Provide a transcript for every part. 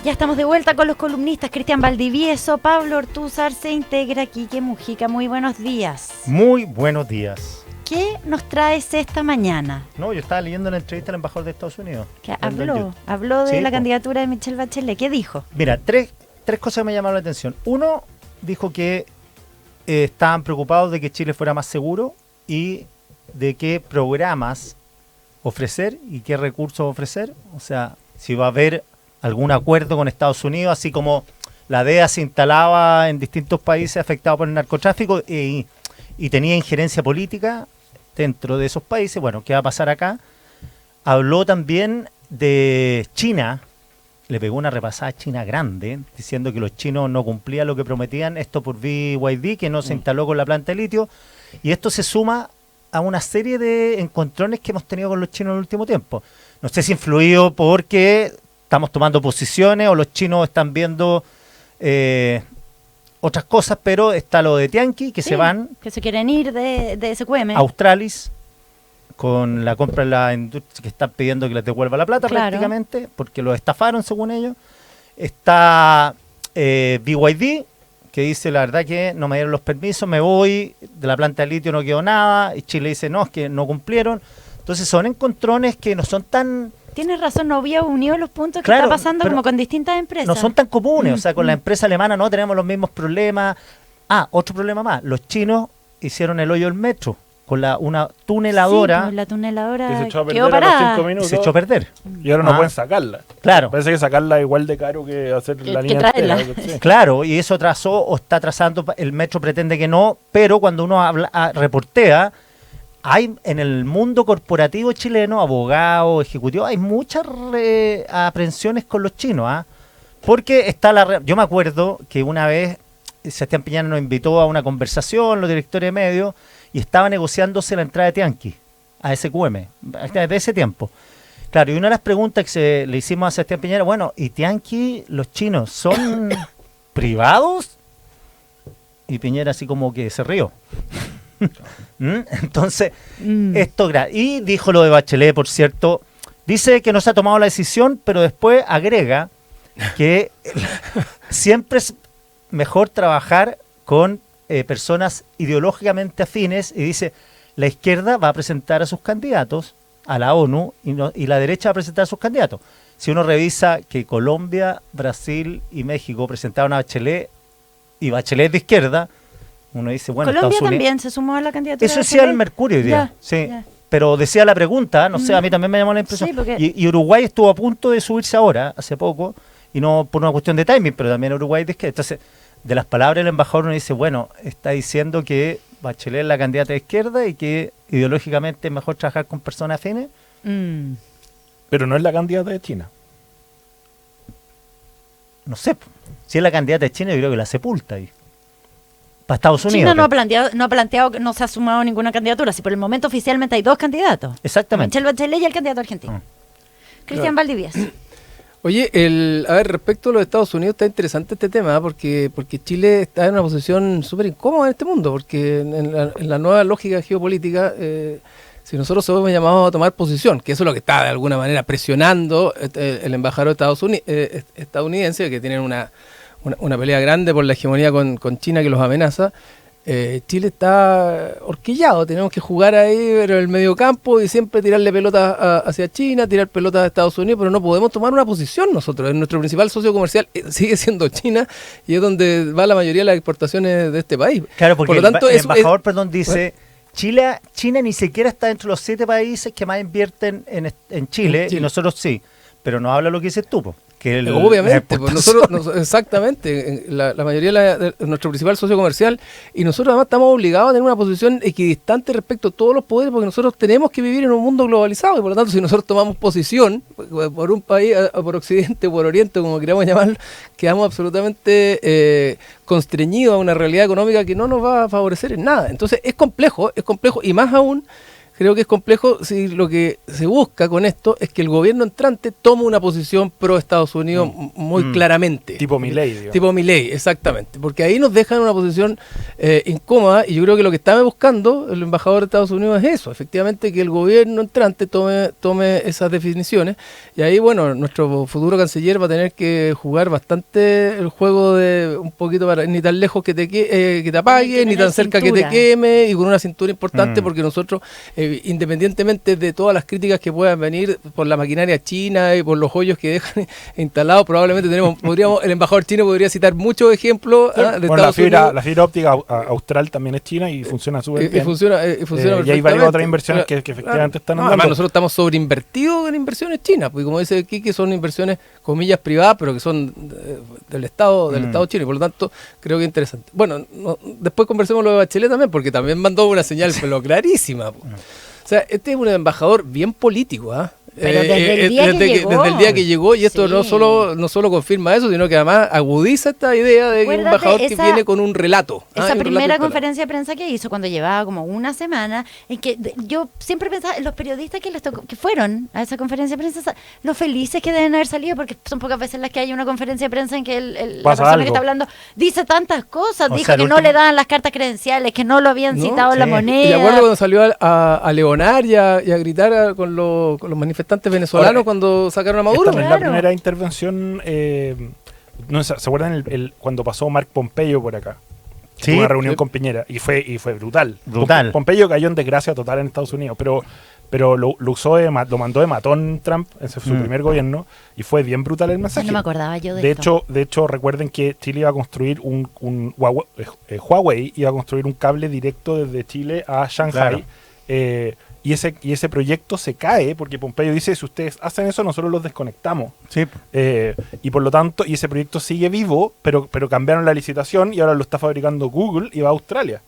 Ya estamos de vuelta con los columnistas Cristian Valdivieso, Pablo Ortúzar, se integra Quique Mujica. Muy buenos días. Muy buenos días. ¿Qué nos traes esta mañana? No, yo estaba leyendo la entrevista al embajador de Estados Unidos. ¿Qué habló de la candidatura de Michelle Bachelet? ¿Qué dijo? Mira, tres cosas me llamaron la atención. Uno, dijo que estaban preocupados de que Chile fuera más seguro y de qué programas ofrecer y qué recursos ofrecer. O sea, si va a haber algún acuerdo con Estados Unidos, así como la DEA se instalaba en distintos países afectados por el narcotráfico y tenía injerencia política dentro de esos países. Bueno, ¿qué va a pasar acá? Habló también de China, le pegó una repasada a China grande, diciendo que los chinos no cumplían lo que prometían, esto por BYD, que no se instaló con la planta de litio, y esto se suma a una serie de encontrones que hemos tenido con los chinos en el último tiempo. No sé si influido porque estamos tomando posiciones o los chinos están viendo otras cosas, pero está lo de Tianqi, que se van. Que se quieren ir de SQM. Australis, con la compra de la industria, que están pidiendo que les devuelva la plata prácticamente, porque los estafaron según ellos. Está BYD, que dice la verdad que no me dieron los permisos, me voy, de la planta de litio no quedó nada, y Chile dice no, es que no cumplieron. Entonces son encontrones que no son tan... Tienes razón, no había unido los puntos que está pasando como con distintas empresas. No son tan comunes, o sea, con la empresa alemana no tenemos los mismos problemas. Otro problema más, los chinos hicieron el hoyo del metro con una tuneladora. Sí, pues la tuneladora que se echó a perder quedó parada. a los 5 minutos. Se echó a perder. Y ahora no pueden sacarla. Claro. Parece que sacarla es igual de caro que hacer la línea entera. Sí. Claro, y eso atrasó o está atrasando, el metro pretende que no, pero cuando uno reportea, hay en el mundo corporativo chileno, abogados, ejecutivos, hay muchas aprehensiones con los chinos, porque está yo me acuerdo que una vez Sebastián Piñera nos invitó a una conversación, los directores de medios, y estaba negociándose la entrada de Tianqi a SQM, desde ese tiempo. Claro, y una de las preguntas que le hicimos a Sebastián Piñera, bueno, ¿y Tianqi, los chinos, son privados? Y Piñera así como que se rió. Entonces, esto y dijo lo de Bachelet, por cierto, dice que no se ha tomado la decisión, pero después agrega que siempre es mejor trabajar con personas ideológicamente afines, y dice, la izquierda va a presentar a sus candidatos a la ONU y la derecha va a presentar a sus candidatos. Si uno revisa que Colombia, Brasil y México presentaron a Bachelet, y Bachelet de izquierda, uno dice, bueno, Colombia Estados Unidos también se sumó a la candidatura. Eso decía el Mercurio hoy día, sí. Pero decía la pregunta, no sé, a mí también me llamó la impresión. Sí, y Uruguay estuvo a punto de subirse ahora, hace poco, y no por una cuestión de timing, pero también Uruguay de izquierda. Entonces, de las palabras del embajador uno dice, bueno, está diciendo que Bachelet es la candidata de izquierda y que ideológicamente es mejor trabajar con personas afines. Pero no es la candidata de China. No sé, si es la candidata de China, yo creo que la sepulta ahí. Para Estados Unidos. China no ha planteado, no se ha sumado ninguna candidatura. Si por el momento oficialmente hay dos candidatos. Exactamente. Michelle Bachelet y el candidato argentino. Cristian Valdivieso. Oye, respecto a los Estados Unidos está interesante este tema, porque Chile está en una posición súper incómoda en este mundo, porque en la nueva lógica geopolítica, si nosotros somos llamados a tomar posición, que eso es lo que está de alguna manera presionando el embajador estadounidense, que tienen una pelea grande por la hegemonía con China que los amenaza. Chile está horquillado, tenemos que jugar ahí en el medio campo y siempre tirarle pelotas hacia China, tirar pelotas a Estados Unidos, pero no podemos tomar una posición nosotros. Nuestro principal socio comercial sigue siendo China, y es donde va la mayoría de las exportaciones de este país. Claro, porque por lo tanto, el embajador dice, China ni siquiera está dentro de los 7 países que más invierten en Chile, y nosotros sí, pero no habla lo que dices tú, obviamente, pues nosotros exactamente, la mayoría de nuestro principal socio comercial, y nosotros además estamos obligados a tener una posición equidistante respecto a todos los poderes, porque nosotros tenemos que vivir en un mundo globalizado, y por lo tanto si nosotros tomamos posición por un país, por Occidente, por Oriente, como queramos llamarlo, quedamos absolutamente constreñidos a una realidad económica que no nos va a favorecer en nada. Entonces es complejo, y más aún creo que es complejo si lo que se busca con esto es que el gobierno entrante tome una posición pro Estados Unidos muy claramente. Tipo Milei, digamos. Tipo Milei, exactamente. Porque ahí nos dejan en una posición incómoda, y yo creo que lo que estaba buscando el embajador de Estados Unidos es eso, efectivamente, que el gobierno entrante tome esas definiciones. Y ahí, bueno, nuestro futuro canciller va a tener que jugar bastante el juego de un poquito para ni tan lejos que te apague, ni tan cerca que te queme, y con una cintura importante, porque nosotros, independientemente de todas las críticas que puedan venir por la maquinaria china y por los hoyos que dejan instalados, probablemente el embajador chino podría citar muchos ejemplos de Estados Unidos. La fibra óptica austral también es china y funciona súper bien. Y funciona perfectamente. Y hay varias otras inversiones que efectivamente están andando. Además, nosotros estamos sobreinvertidos en inversiones chinas, porque como dice Kike, son inversiones, comillas, privadas, pero que son del Estado chino, y por lo tanto creo que es interesante. Bueno, después conversemos lo de Bachelet también, porque también mandó una señal pero clarísima. O sea, este es un embajador bien político, ¿ah? Pero desde el día que llegó, y esto no solo confirma eso, sino que además agudiza esta idea de que un embajador que viene con un relato. Esa primera conferencia de prensa que hizo cuando llevaba como una semana, en que yo siempre pensaba, los periodistas que les tocó, que fueron a esa conferencia de prensa, los felices que deben haber salido, porque son pocas veces las que hay una conferencia de prensa en que la persona que está hablando dice tantas cosas, dijo que no le daban las cartas credenciales, que no lo habían citado en la moneda. Y acuerdo cuando salió a leonar y a gritar con los manifestantes venezolanos. Ahora, cuando sacaron a Maduro. Esta no es la primera intervención. No, ¿se acuerdan cuando pasó Mark Pompeo por acá? Sí, una reunión con Piñera y fue brutal. Pompeo cayó en desgracia total en Estados Unidos, pero lo mandó de matón Trump en su primer gobierno, y fue bien brutal el mensaje. No me acordaba yo de esto. De hecho, recuerden que Chile iba a construir Huawei iba a construir un cable directo desde Chile a Shanghai. Claro. Y ese proyecto se cae porque Pompeo dice, si ustedes hacen eso, nosotros los desconectamos. Sí. Y por lo tanto, y ese proyecto sigue vivo, pero cambiaron la licitación y ahora lo está fabricando Google y va a Australia.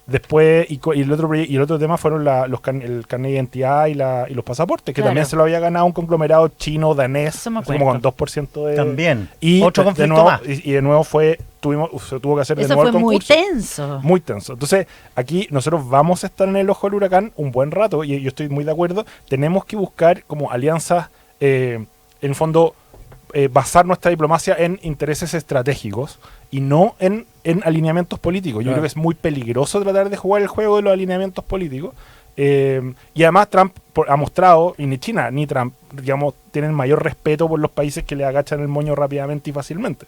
Después, y el otro tema fueron el carnet de identidad y los pasaportes, que también se lo había ganado un conglomerado chino, danés, como con 2% de... También. Y otro conflicto más. Y de nuevo se tuvo que hacer de nuevo el concurso. Muy tenso. Muy tenso. Entonces, aquí nosotros vamos a estar en el ojo del huracán un buen rato, y yo estoy muy de acuerdo. Tenemos que buscar como alianzas, en el fondo, basar nuestra diplomacia en intereses estratégicos y no en alineamientos políticos. Yo creo que es muy peligroso tratar de jugar el juego de los alineamientos políticos. Y además Trump ha mostrado, y ni China ni Trump, digamos, tienen mayor respeto por los países que le agachan el moño rápidamente y fácilmente.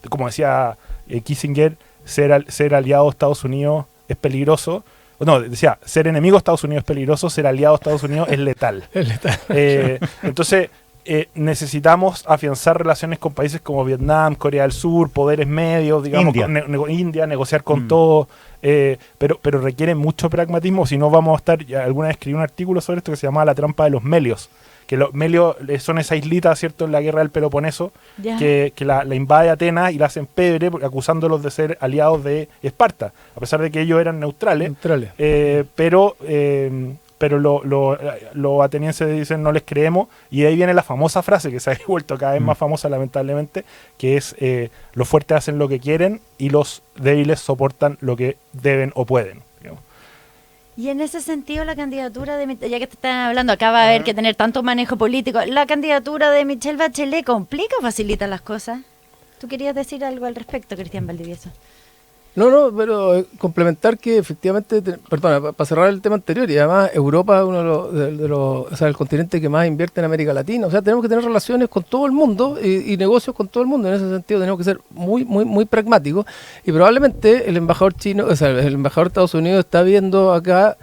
Como decía Kissinger, ser aliado de Estados Unidos es peligroso. No, decía, ser enemigo de Estados Unidos es peligroso, ser aliado de Estados Unidos es letal. Es letal. Entonces, necesitamos afianzar relaciones con países como Vietnam, Corea del Sur, poderes medios, digamos, India, negociar con todo, pero requiere mucho pragmatismo. Si no, vamos a estar, alguna vez escribí un artículo sobre esto que se llamaba La trampa de los melios, que los melios son esa islita, ¿cierto?, en la guerra del Peloponeso, que la invade Atenas y la hacen pebre acusándolos de ser aliados de Esparta, a pesar de que ellos eran neutrales. Pero los atenienses dicen no les creemos, y de ahí viene la famosa frase que se ha vuelto cada vez más famosa, lamentablemente, que es los fuertes hacen lo que quieren y los débiles soportan lo que deben o pueden, digamos. Y en ese sentido, la candidatura de, ya que te están hablando, acá va a haber que tener tanto manejo político, ¿la candidatura de Michelle Bachelet complica o facilita las cosas? ¿Tú querías decir algo al respecto, Cristian Valdivieso? No, pero complementar que efectivamente, para cerrar el tema anterior, y además Europa es uno de los el continente que más invierte en América Latina. O sea, tenemos que tener relaciones con todo el mundo y negocios con todo el mundo. En ese sentido tenemos que ser muy, muy, muy pragmáticos, y probablemente el embajador chino, o sea, el embajador de Estados Unidos está viendo acá,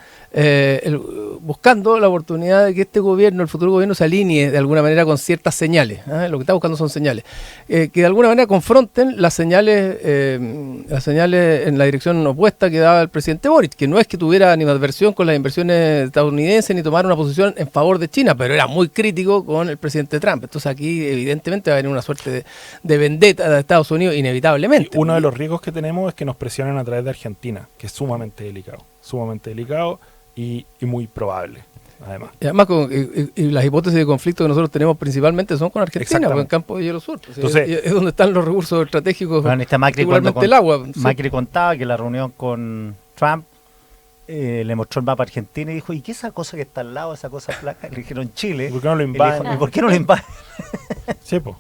buscando la oportunidad de que este gobierno, el futuro gobierno, se alinee de alguna manera con ciertas señales. Lo que está buscando son señales que de alguna manera confronten las señales en la dirección opuesta que daba el presidente Boric, que no es que tuviera ni adversión con las inversiones estadounidenses ni tomar una posición en favor de China, pero era muy crítico con el presidente Trump. Entonces aquí evidentemente va a venir una suerte de vendetta de Estados Unidos inevitablemente. Y uno de los riesgos que tenemos es que nos presionen a través de Argentina, que es sumamente delicado y muy probable, además. Y además, y las hipótesis de conflicto que nosotros tenemos principalmente son con Argentina, en Campo de Hielo Sur. Entonces, es donde están los recursos estratégicos, particularmente el agua. Macri contaba que la reunión con Trump le mostró el mapa a Argentina y dijo, ¿y qué es esa cosa que está al lado, esa cosa flaca? Le dijeron Chile. ¿Por qué no lo Y le invaden? dijo, ¿y por qué no lo invaden? Sí, pues.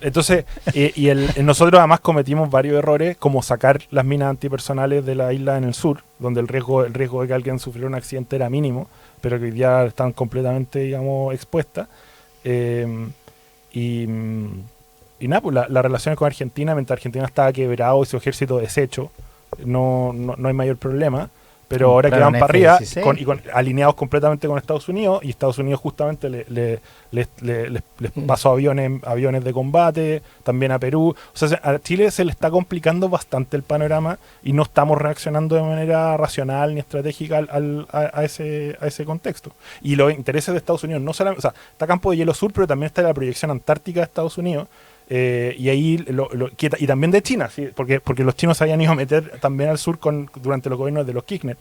Entonces, nosotros además cometimos varios errores, como sacar las minas antipersonales de la isla en el sur, donde el riesgo de que alguien sufriera un accidente era mínimo, pero que hoy día están completamente, digamos, expuestas. Y nada, pues las relaciones con Argentina, mientras Argentina estaba quebrado y su ejército deshecho, no hay mayor problema. Pero ahora que van para arriba, alineados completamente con Estados Unidos, y Estados Unidos justamente les pasó aviones de combate, también a Perú. O sea, a Chile se le está complicando bastante el panorama y no estamos reaccionando de manera racional ni estratégica a ese contexto. Y los intereses de Estados Unidos, no solamente, o sea, está Campo de Hielo Sur, pero también está la proyección antártica de Estados Unidos. Y ahí y también de China, ¿sí? porque los chinos se habían ido a meter también al sur durante los gobiernos de los Kirchner.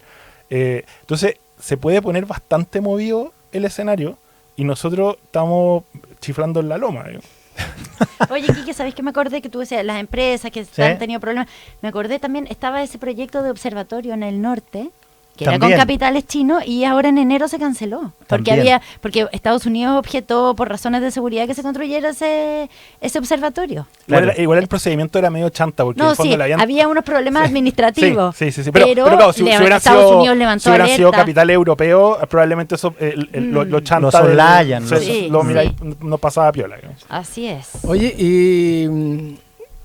Entonces se puede poner bastante movido el escenario y nosotros estamos chiflando en la loma. Oye, Quique, ¿sabéis que me acordé que tú decías las empresas que han tenido problemas? Me acordé también, estaba ese proyecto de observatorio en el norte, que era con capitales chinos, y ahora en enero se canceló. Porque Estados Unidos objetó por razones de seguridad que se construyera ese observatorio. Claro. Igual el procedimiento era medio chanta, porque en No, el fondo sí, había unos problemas administrativos. Sí. Pero claro, si hubieran sido capitales europeos, probablemente eso, lo chanta. Lo soslayan. No pasaba piola. Digamos. Así es. Oye, y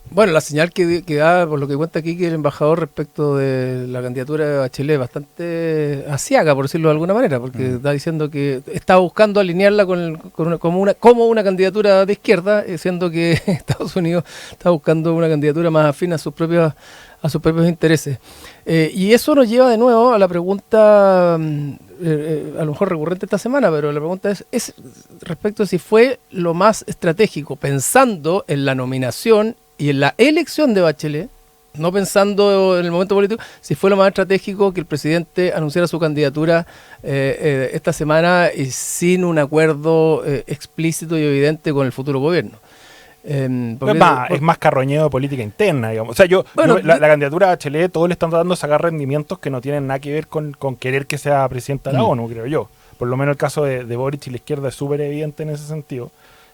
bueno, la señal que da, por lo que cuenta aquí, que el embajador respecto de la candidatura de Bachelet es bastante asiaga, por decirlo de alguna manera, porque está diciendo que está buscando alinearla como una candidatura de izquierda, siendo que Estados Unidos está buscando una candidatura más afín a sus propios intereses. Y eso nos lleva de nuevo a la pregunta, a lo mejor recurrente esta semana, pero la pregunta es respecto a si fue lo más estratégico, pensando en la nominación y en la elección de Bachelet, no pensando en el momento político, si fue lo más estratégico que el presidente anunciara su candidatura esta semana y sin un acuerdo explícito y evidente con el futuro gobierno. Es más carroñeo de política interna, digamos. O sea, la candidatura de Bachelet, todos le están tratando de sacar rendimientos que no tienen nada que ver con querer que sea presidenta de la ONU, creo yo. Por lo menos el caso de Boric y la izquierda es súper evidente en ese sentido.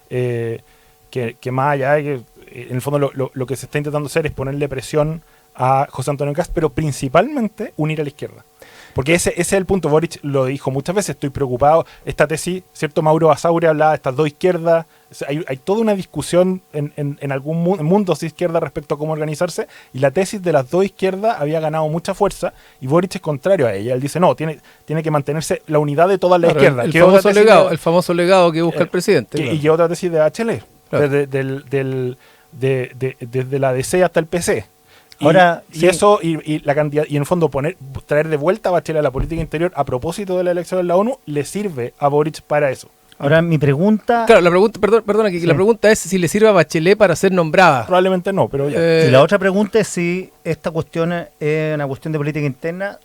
Que más allá de que en el fondo lo que se está intentando hacer es ponerle presión a José Antonio Kast, pero principalmente unir a la izquierda. Porque ese es el punto. Boric lo dijo muchas veces, estoy preocupado. Esta tesis, ¿cierto? Mauro Basauri hablaba de estas dos izquierdas. O sea, hay toda una discusión en algún mundos de izquierda respecto a cómo organizarse, y la tesis de las dos izquierdas había ganado mucha fuerza, y Boric es contrario a ella. Él dice, no, tiene que mantenerse la unidad de toda la izquierda. El famoso legado que busca el presidente. Y que otra tesis de Bachelet, claro. Desde la DC hasta el PC. Ahora, la cantidad, y en el fondo traer de vuelta a Bachelet a la política interior a propósito de la elección de la ONU le sirve a Boric para eso. Ahora mi pregunta... Claro, la pregunta, perdona, que la pregunta es si le sirve a Bachelet para ser nombrada. Probablemente no, pero ya. Y la otra pregunta es si esta cuestión es una cuestión de política interna.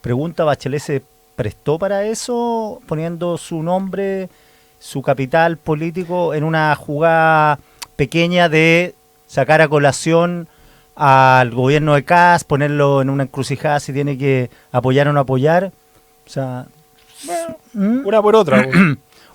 Pregunta, ¿Bachelet se prestó para eso, poniendo su nombre, su capital político en una jugada pequeña de sacar a colación al gobierno de Kast, ponerlo en una encrucijada si tiene que apoyar o no apoyar? O sea, una por otra.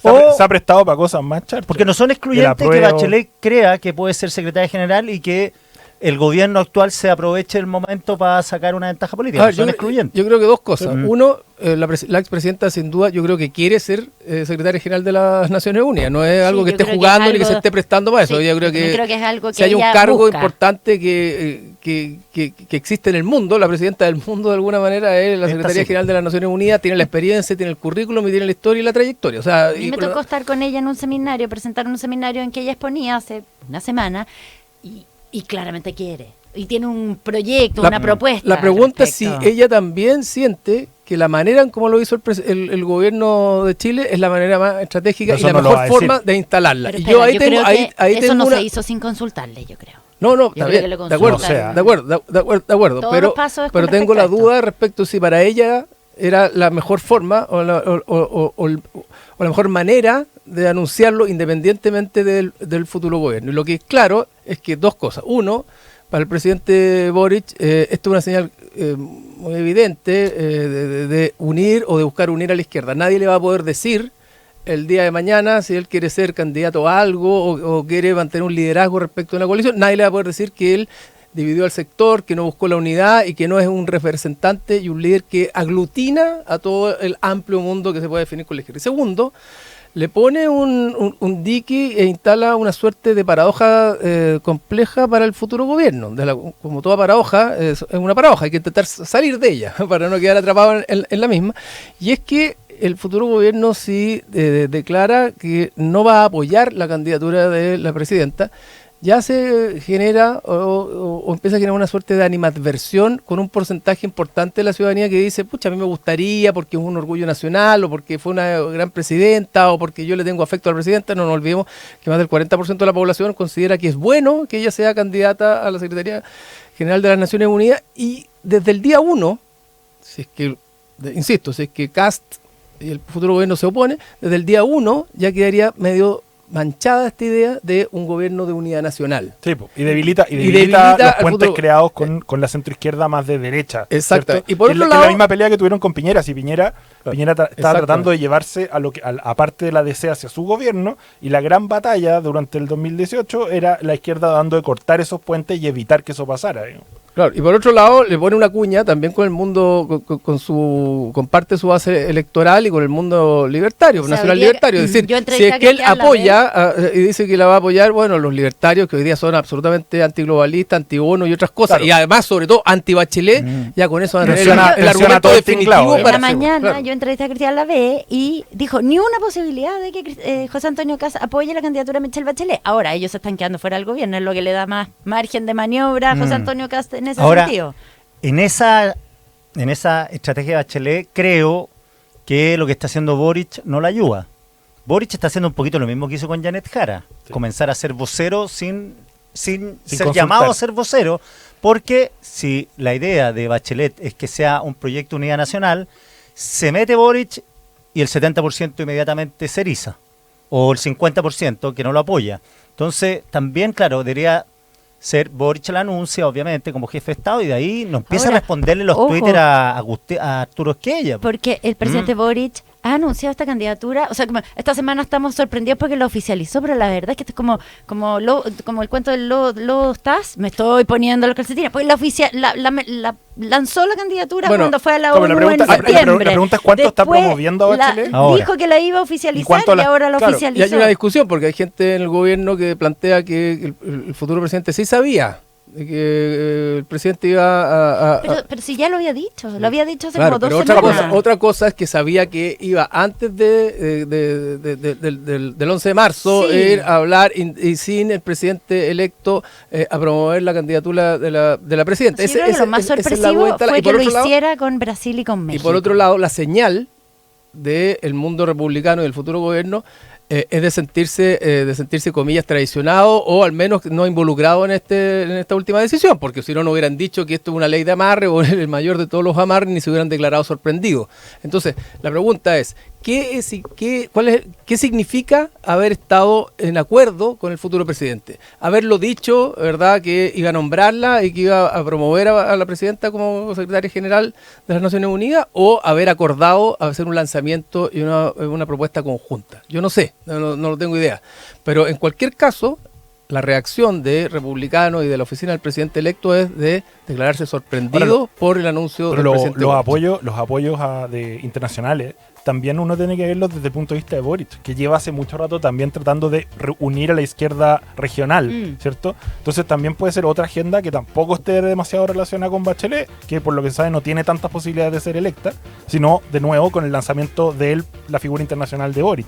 Se ha prestado para cosas más charchas. Porque no son excluyentes que Bachelet crea que puede ser secretaria general y que el gobierno actual se aproveche el momento para sacar una ventaja política. Son excluyentes. Yo creo que dos cosas. Uno, la expresidenta sin duda yo creo que quiere ser secretaria general de las Naciones Unidas. No es algo que esté jugando ni que se esté prestando para eso. Yo creo que es algo que si hay un cargo importante que existe en el mundo, la presidenta del mundo de alguna manera es la secretaria general de las Naciones Unidas, tiene la experiencia, tiene el currículum y tiene la historia y la trayectoria. O sea, a mí me tocó estar con ella en un seminario, presentar un seminario en que ella exponía hace una semana y claramente quiere. Y tiene un proyecto, una propuesta. La pregunta es si ella también siente que la manera en cómo lo hizo el gobierno de Chile es la manera más estratégica y la mejor forma de instalarla. Pero espera, yo creo que eso no se hizo sin consultarle, yo creo. No, está bien, de acuerdo, pero tengo la duda respecto si para ella era la mejor forma o la mejor manera de anunciarlo independientemente del futuro gobierno. Y lo que es claro es que dos cosas. Uno, para el presidente Boric, esto es una señal muy evidente de unir o de buscar unir a la izquierda. Nadie le va a poder decir el día de mañana si él quiere ser candidato a algo o quiere mantener un liderazgo respecto a una coalición. Nadie le va a poder decir que él dividió al sector, que no buscó la unidad y que no es un representante y un líder que aglutina a todo el amplio mundo que se puede definir con la izquierda. Y segundo, le pone un dique e instala una suerte de paradoja compleja para el futuro gobierno. Como toda paradoja, es una paradoja, hay que intentar salir de ella para no quedar atrapado en la misma. Y es que el futuro gobierno sí declara que no va a apoyar la candidatura de la presidenta, ya se genera o empieza a generar una suerte de animadversión con un porcentaje importante de la ciudadanía que dice, pucha, a mí me gustaría porque es un orgullo nacional o porque fue una gran presidenta o porque yo le tengo afecto a la presidenta. No nos olvidemos que más del 40% de la población considera que es bueno que ella sea candidata a la Secretaría General de las Naciones Unidas, y desde el día 1, si es que Kast y el futuro gobierno se opone, desde el día 1 ya quedaría medio manchada esta idea de un gobierno de unidad nacional. Sí, y debilita los puentes creados con la centroizquierda más de derecha. Exacto. ¿Cierto? Y por otro lado, la misma pelea que tuvieron con Piñera. Si Piñera estaba tratando de llevarse a parte de la DC hacia su gobierno, y la gran batalla durante el 2018 era la izquierda dando de cortar esos puentes y evitar que eso pasara. Claro, y por otro lado le pone una cuña también con el mundo, comparte su base electoral y con el mundo libertario, nacional libertario. Es decir, si es que él apoya y dice que la va a apoyar, bueno, los libertarios que hoy día son absolutamente antiglobalistas, anti-ONU y otras cosas, claro, y además, sobre todo, anti-Bachelet, ya con eso van a tener el argumento definitivo. En la mañana yo entrevisté a Cristian Lavé y dijo, ni una posibilidad de que José Antonio Kast apoye la candidatura de Michelle Bachelet. Ahora ellos se están quedando fuera del gobierno, es lo que le da más margen de maniobra a José Antonio Kast en ese sentido. En esa estrategia de Bachelet, creo que lo que está haciendo Boric no la ayuda. Boric está haciendo un poquito lo mismo que hizo con Janet Jara, comenzar a ser vocero sin ser consultar, llamado a ser vocero, porque si la idea de Bachelet es que sea un proyecto de unidad nacional, se mete Boric y el 70% inmediatamente se eriza, o el 50% que no lo apoya. Entonces, también, claro, debería ser Boric la anuncia, obviamente, como jefe de Estado, y de ahí no empieza a responderle los Twitter a Arturo Esquella. Porque el presidente Boric ha anunciado esta candidatura, o sea, como esta semana estamos sorprendidos porque lo oficializó, pero la verdad es que esto es como el cuento del lobo estás, me estoy poniendo los calcetines, pues lanzó la candidatura cuando fue a la ONU en septiembre. La pregunta es cuánto está promoviendo a Bachelet. Dijo que la iba a oficializar y ahora la oficializó. Y hay una discusión porque hay gente en el gobierno que plantea que el futuro presidente sí sabía de que el presidente iba a... Pero si ya lo había dicho hace claro, como 2 semanas. Otra cosa es que sabía que iba antes del 11 de marzo ir a hablar y sin el presidente electo a promover la candidatura de la presidenta. Sí, lo más sorpresivo fue que lo hiciera con Brasil y con México. Y por otro lado, la señal del mundo republicano y del futuro gobierno es de sentirse, comillas, traicionado o al menos no involucrado en esta última decisión, porque si no, no hubieran dicho que esto es una ley de amarre o el mayor de todos los amarres, ni se hubieran declarado sorprendidos. Entonces, la pregunta es, ¿qué significa haber estado en acuerdo con el futuro presidente? Haberlo dicho, ¿verdad?, que iba a nombrarla y que iba a promover a la presidenta como secretaria general de las Naciones Unidas, o haber acordado hacer un lanzamiento y una propuesta conjunta. Yo no sé, no lo tengo idea. Pero en cualquier caso, la reacción de republicanos y de la oficina del presidente electo es de declararse sorprendido por el anuncio del presidente. Los apoyos internacionales también uno tiene que verlos desde el punto de vista de Boric, que lleva hace mucho rato también tratando de unir a la izquierda regional, ¿cierto? Entonces también puede ser otra agenda que tampoco esté demasiado relacionada con Bachelet, que por lo que se sabe no tiene tantas posibilidades de ser electa, sino de nuevo con el lanzamiento de la figura internacional de Boric.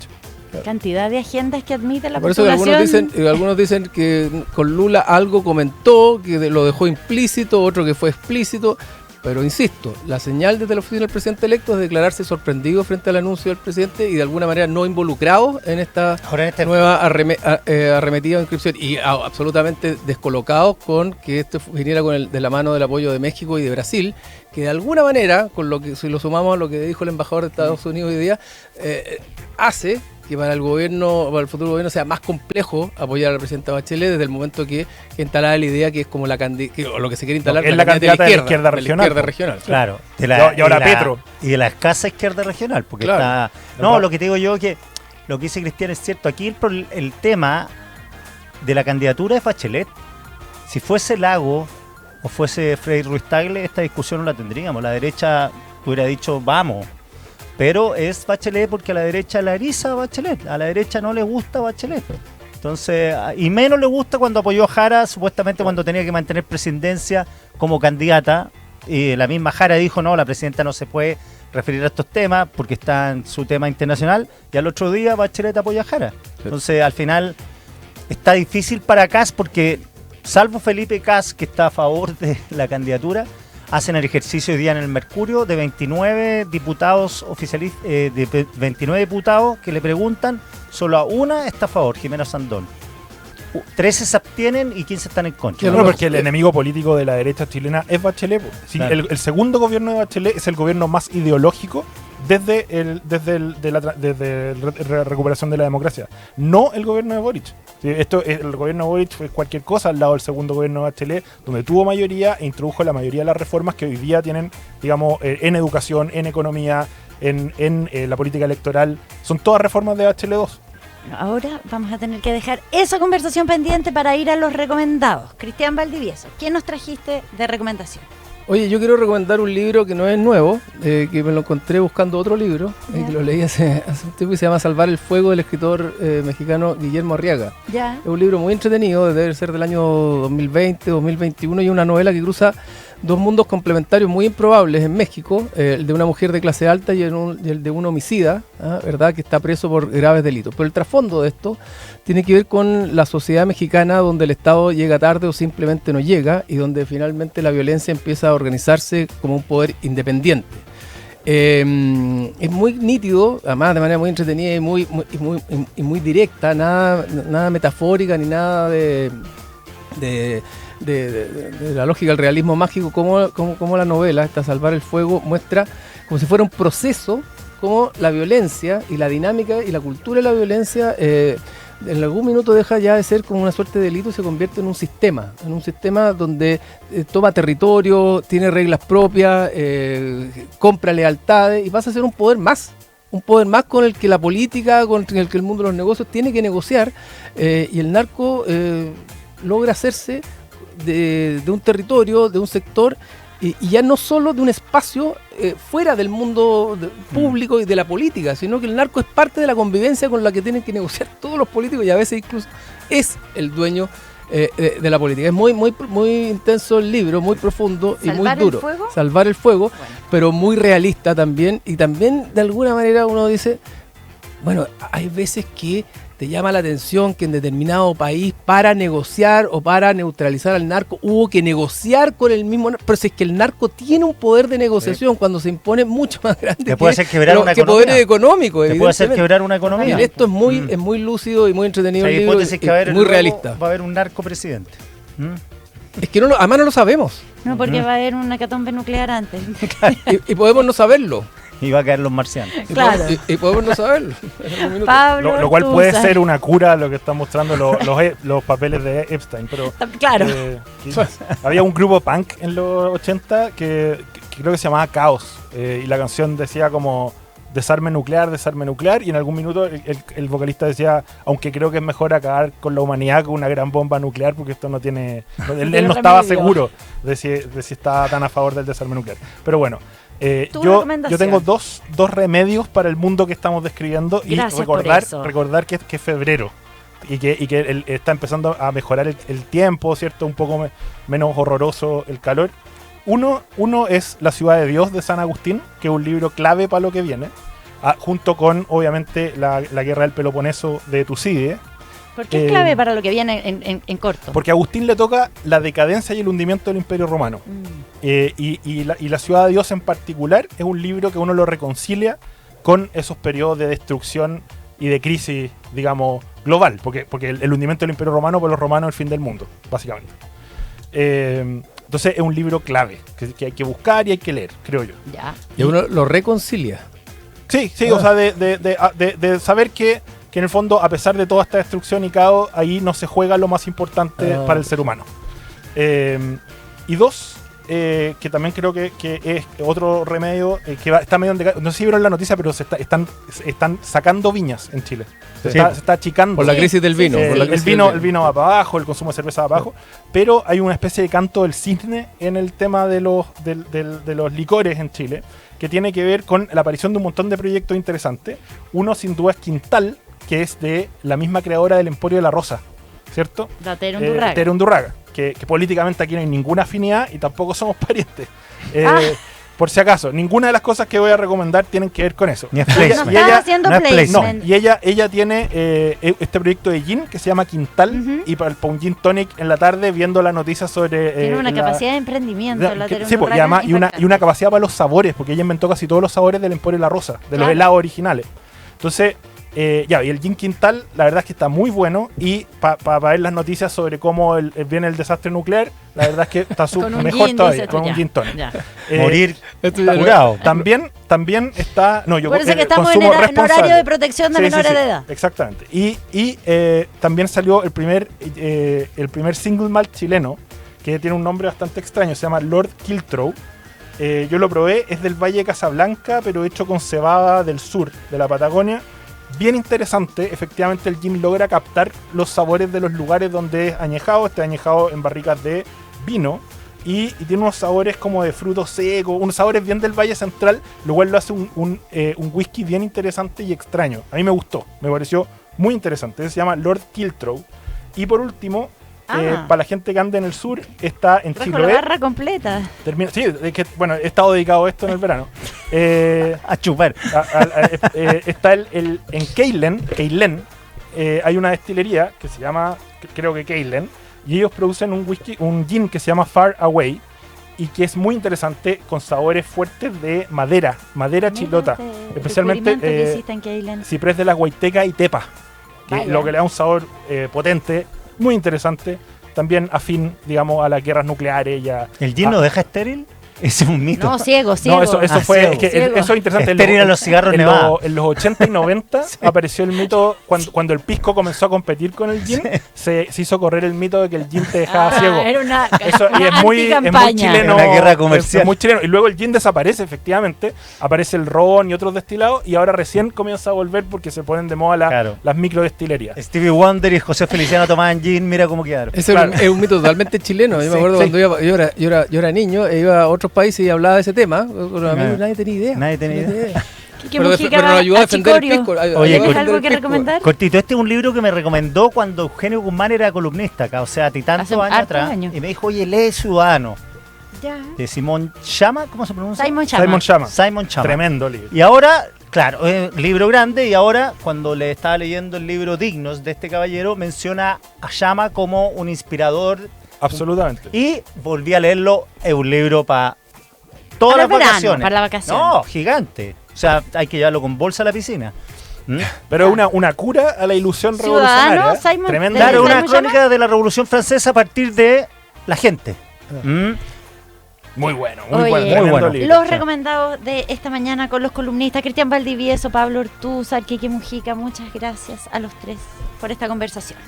Cantidad de agendas que admite la Por eso población. algunos dicen que con Lula algo comentó, que lo dejó implícito, otro que fue explícito, pero insisto, la señal desde la oficina del presidente electo es declararse sorprendido frente al anuncio del presidente y de alguna manera no involucrado en esta nueva arremetida o inscripción, y absolutamente descolocados con que esto viniera de la mano del apoyo de México y de Brasil, que de alguna manera, con lo que si lo sumamos a lo que dijo el embajador de Estados Unidos hoy día, hace que para el gobierno, para el futuro gobierno sea más complejo apoyar a la presidenta Bachelet desde el momento que instalada la idea que es como o lo que se quiere instalar, es la candidata de la izquierda regional. Claro. Y ahora Petro. Y de la escasa izquierda regional, porque Claro. está... No, lo que te digo yo que lo que dice Cristian es cierto. Aquí el tema de la candidatura es Bachelet. Si fuese Lago o fuese Frei Ruiz Tagle, esta discusión no la tendríamos. La derecha hubiera dicho, vamos. Pero es Bachelet porque a la derecha la eriza Bachelet. A la derecha no le gusta Bachelet. Entonces, y menos le gusta cuando apoyó a Jara, supuestamente cuando tenía que mantener presidencia como candidata. Y la misma Jara dijo, no, la presidenta no se puede referir a estos temas porque está en su tema internacional. Y al otro día Bachelet apoya a Jara. Entonces, al final, está difícil para Kast porque, salvo Felipe Kast, que está a favor de la candidatura, hacen el ejercicio hoy día en el Mercurio de 29 diputados oficialistas, de 29 diputados que le preguntan, solo a una está a favor, Jimena Sandón. 13 se abstienen y 15 están en contra. Claro, porque el enemigo político de la derecha chilena es Bachelet. Sí, Claro. el segundo gobierno de Bachelet es el gobierno más ideológico desde la recuperación de la democracia, no el gobierno de Boric. Sí, el gobierno de Boric fue cualquier cosa al lado del segundo gobierno de Bachelet, donde tuvo mayoría e introdujo la mayoría de las reformas que hoy día tienen, digamos, en educación, en economía, en la política electoral. Son todas reformas de Bachelet 2. Ahora vamos a tener que dejar esa conversación pendiente para ir a los recomendados. Cristian Valdivieso, ¿qué nos trajiste de recomendación? Oye, yo quiero recomendar un libro que no es nuevo, que me lo encontré buscando otro libro, que lo leí hace un tiempo y se llama Salvar el Fuego, del escritor mexicano Guillermo Arriaga. Ya. Es un libro muy entretenido, debe ser del año 2020, 2021, y una novela que cruza dos mundos complementarios muy improbables en México, el de una mujer de clase alta y el de un homicida, ¿verdad?, que está preso por graves delitos. Pero el trasfondo de esto tiene que ver con la sociedad mexicana, donde el Estado llega tarde o simplemente no llega, y donde finalmente la violencia empieza a organizarse como un poder independiente. Es muy nítido, además de manera muy entretenida y muy directa, nada metafórica ni nada de la lógica del realismo mágico, como la novela, esta Salvar el Fuego, muestra como si fuera un proceso, como la violencia y la dinámica y la cultura de la violencia en algún minuto deja ya de ser como una suerte de delito y se convierte en un sistema donde toma territorio, tiene reglas propias, compra lealtades y pasa a ser un poder más con el que la política, con el que el mundo de los negocios tiene que negociar, y el narco logra hacerse de un territorio, de un sector, y ya no solo de un espacio fuera del mundo público y de la política, sino que el narco es parte de la convivencia con la que tienen que negociar todos los políticos, y a veces incluso es el dueño de la política. Es muy intenso el libro, muy profundo y muy duro. ¿Salvar el fuego? Salvar el fuego, Bueno. pero muy realista también, y también de alguna manera uno dice, bueno, hay veces que te llama la atención que en determinado país, para negociar o para neutralizar al narco, hubo que negociar con el mismo narco. Pero si es que el narco tiene un poder de negociación cuando se impone mucho más grande Te puede hacer quebrar una que economía. poderes económicos. Te puede hacer evidentemente. quebrar una economía. Y esto es muy lúcido y muy entretenido Hay el libro, hipótesis que va a haber y muy luego realista. va a haber un narco presidente. Es que además no lo sabemos No, porque va a haber una hecatombe nuclear antes. y podemos no saberlo. Y va a caer los marcianos. Claro. Y podemos no saberlo. En algún minuto. Pablo, Lo cual tú puede sabes. ser una cura a lo que están mostrando los papeles de Epstein. Pero Claro. que había un grupo punk en los 80 que creo que se llamaba Caos. Y la canción decía como desarme nuclear, y en algún minuto el vocalista decía, aunque creo que es mejor acabar con la humanidad con una gran bomba nuclear, porque esto no tiene... Él no estaba seguro de si estaba tan a favor del desarme nuclear. Pero bueno, Tu yo recomendación. tengo dos remedios para el mundo que estamos describiendo, y Gracias por eso. recordar que es febrero y que está empezando a mejorar el tiempo, ¿cierto? Un poco menos horroroso el calor. Uno es La Ciudad de Dios, de San Agustín, que es un libro clave para lo que viene, junto con, obviamente, la Guerra del Peloponeso de Tucídides. ¿Por qué es clave para lo que viene en corto? Porque a Agustín le toca la decadencia y el hundimiento del Imperio Romano. Y la Ciudad de Dios en particular es un libro que uno lo reconcilia con esos periodos de destrucción y de crisis, digamos, global. Porque el hundimiento del Imperio Romano, por los romanos, es el fin del mundo, básicamente. Entonces es un libro clave que hay que buscar y hay que leer, creo yo. Ya. Y uno lo reconcilia. Sí, o sea, de saber que en el fondo, a pesar de toda esta destrucción y caos, ahí no se juega lo más importante para el ser humano. Y dos, que también creo que es otro remedio está medio no sé si vieron la noticia, pero están sacando viñas en Chile. Se está achicando. Por la crisis del vino. Por la crisis el vino va para abajo, el consumo de cerveza va para abajo, pero hay una especie de canto del cisne en el tema de los licores en Chile, que tiene que ver con la aparición de un montón de proyectos interesantes. Uno sin duda es Quintal, que es de la misma creadora del Emporio de la Rosa, ¿cierto? Tere Undurraga, que políticamente aquí no hay ninguna afinidad y tampoco somos parientes. Por si acaso, ninguna de las cosas que voy a recomendar tienen que ver con eso. Ni es No placement. estás haciendo no es placement. No, y ella tiene este proyecto de gin que se llama Quintal, y para un gin tonic en la tarde viendo las noticias sobre... Tiene una capacidad de emprendimiento. La Tere sí, pues, y Undurraga además y una capacidad para los sabores, porque ella inventó casi todos los sabores del Emporio de la Rosa, de los helados originales. Entonces, y el gin Quintal, la verdad es que está muy bueno, y para ver las noticias sobre cómo viene el desastre nuclear, la verdad es que está mejor gin, todavía, dices tú, con un ya. gin tonic. Ya. Morir Esto ya curado. También está... No, yo Por eso que estamos consumo en horario responsable. de protección de Sí, menores sí, de edad. Exactamente. Y también salió el primer single malt chileno, que tiene un nombre bastante extraño, se llama Lord Kiltrow. Yo lo probé, es del Valle de Casablanca, pero hecho con cebada del sur, de la Patagonia. Bien interesante, efectivamente el gin logra captar los sabores de los lugares donde es añejado. Este añejado en barricas de vino y tiene unos sabores como de frutos secos, unos sabores bien del Valle Central, lo cual lo hace un whisky bien interesante y extraño. A mí me gustó, me pareció muy interesante. Se llama Lord Kiltrow. Y por último, para la gente que anda en el sur, está en Trajo la Chiloé. barra completa. Sí, es que, bueno, he estado dedicado a esto en el verano. A chupar. Está en Keilen, hay una destilería que se llama, creo que Keilen, y ellos producen un gin que se llama Far Away, y que es muy interesante, con sabores fuertes de madera chilota, especialmente ciprés de la Guaiteca y tepa, lo que le da un sabor potente, muy interesante, también afín, digamos, a las guerras nucleares. ¿El gin no deja estéril? Ese es un mito. No, ciego. No, eso fue. ciego. Es que Ciego. eso es interesante. Estéril a los cigarros nevados. En los 80 y 90 apareció el mito, cuando el pisco comenzó a competir con el gin, se hizo correr el mito de que el gin te dejaba ciego. Era una Y es muy chileno. Una guerra comercial. Es muy chileno. Y luego el gin desaparece, efectivamente. Aparece el ron y otros destilados. Y ahora recién comienza a volver porque se ponen de moda las microdestilerías. Stevie Wonder y José Feliciano tomaban gin, mira cómo quedaron. Ese es un mito totalmente chileno. Yo me acuerdo cuando yo era niño, iba a otros países y hablaba de ese tema. Pero a mí nadie tenía idea. Nadie tenía idea. Pero nos ayudó a defender el pisco. Oye, ¿tienes algo que recomendar? Cortito, este es un libro que me recomendó cuando Eugenio Guzmán era columnista acá, o sea, a ti tantos Hace años hartos atrás. años. Y me dijo, oye, lee Ciudadano, Ya. de Simón Chama, ¿cómo se pronuncia? Simon Chama. Simon Chama. Tremendo libro. Y ahora, claro, es un libro grande, y ahora, cuando le estaba leyendo el libro Dignos de este caballero, menciona a Chama como un inspirador. Absolutamente. Y volví a leerlo, es un libro para todas Para las el verano, vacaciones. para la vacación. No, gigante. O sea, hay que llevarlo con bolsa a la piscina. Pero es una cura a la ilusión Ciudadano, revolucionaria. Simon- Tremenda. ¿de Claro, Simon una Chama? crónica de la Revolución Francesa a partir de la gente. Muy bueno, Oye, muy muy bueno. libro. Los recomendados de esta mañana con los columnistas Cristian Valdivieso, Pablo Ortúzar, Quique Mujica. Muchas gracias a los tres por esta conversación.